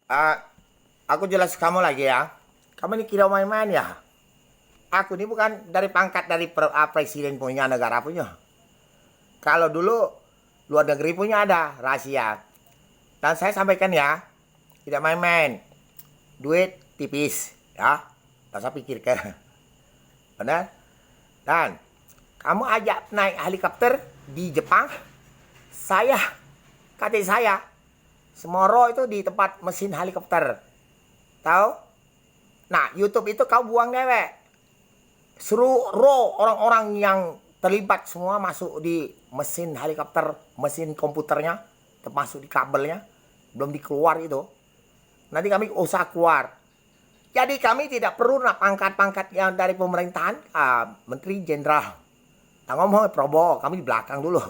Ah, aku jelas kamu lagi ya. Kamu ini kira main-main ya? Aku ini bukan dari pangkat dari presiden punya negara punya. Kalau dulu luar negeri punya ada rahasia. Dan saya sampaikan ya, tidak main-main. Duit tipis ya. Tak usah pikir ke. Benar? Dan kamu ajak naik helikopter di Jepang. Saya, kata saya, Semoro itu di tempat mesin helikopter. Tahu? Nah, YouTube itu kau buang dewek. Suruh orang-orang yang terlibat semua masuk di mesin helikopter, mesin komputernya, termasuk di kabelnya. Belum dikeluar itu. Nanti kami usah keluar. Jadi kami tidak perlu nak pangkat-pangkat yang dari pemerintahan, menteri jenderal. Tak ngomong Prabowo, kami di belakang dulu.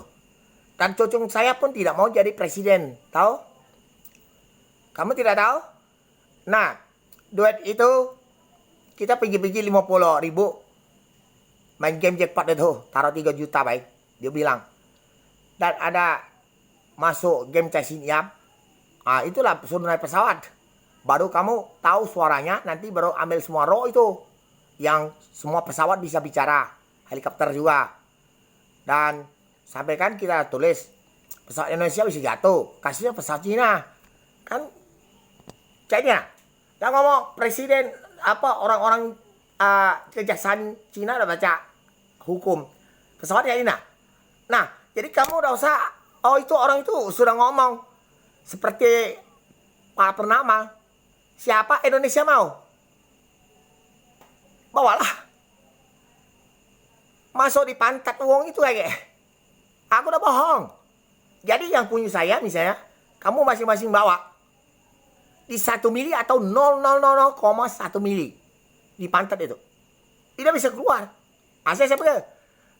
Dan cucu saya pun tidak mau jadi presiden, tahu? Kamu tidak tahu? Nah, duit itu kita pergi-pergi 50.000 main game jackpot itu, taruh 3 juta baik. Dia bilang. Dan ada masuk game chasing yap. Itulah suruh naik pesawat. Baru kamu tahu suaranya, nanti baru ambil semua raw itu. Yang semua pesawat bisa bicara. Helikopter juga. Dan sampaikan kita tulis, pesawat Indonesia bisa jatuh. Kasihnya pesawat Cina. Kan, kayaknya. Dan ngomong, presiden, orang-orang kejaksaan Cina udah baca hukum. Pesawatnya ini Nah, jadi kamu udah usah, itu orang itu sudah ngomong. Seperti Pak Purnama. Siapa Indonesia mau? Bawalah. Masuk di pantat uang itu kayak. Aku udah bohong. Jadi yang punya saya misalnya, kamu masing-masing bawa. Di 1 mili atau 0,000,1 mili. Di pantat itu. Tidak bisa keluar. Saya pergi.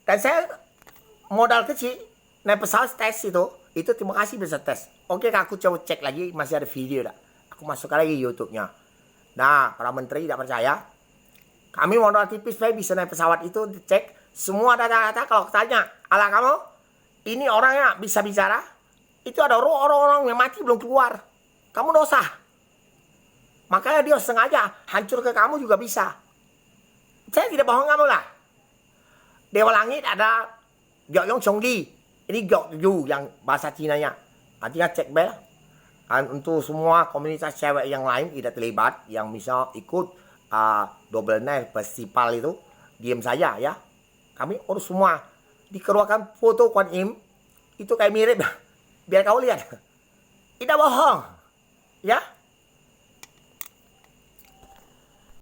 Dan saya modal kecil. Naik pesawat tes itu terima kasih bisa tes. Oke, aku coba cek lagi. Masih ada video dah. Aku masukkan lagi YouTube-nya. Nah, para menteri tidak percaya. Kami modal tipis, saya bisa naik pesawat itu, dicek. Semua data-data kalau tanya, ala kamu, ini orangnya bisa bicara. Itu ada orang-orang yang mati belum keluar. Kamu dosa. Makanya dia sengaja hancur ke kamu juga bisa. Saya tidak bohong kamu lah. Dewa langit ada Gyeongyong Chonggi. Ini Gyeongju yang bahasa Cina-nya. Artinya cek bel. Dan untuk semua komunitas cewek yang lain tidak terlibat, yang misal ikut double nail festival itu, diam saja ya. Kami urus semua. Dikeluarkan foto Kwan Im, itu kayak mirip. Biar kau lihat. Tidak bohong. Ya.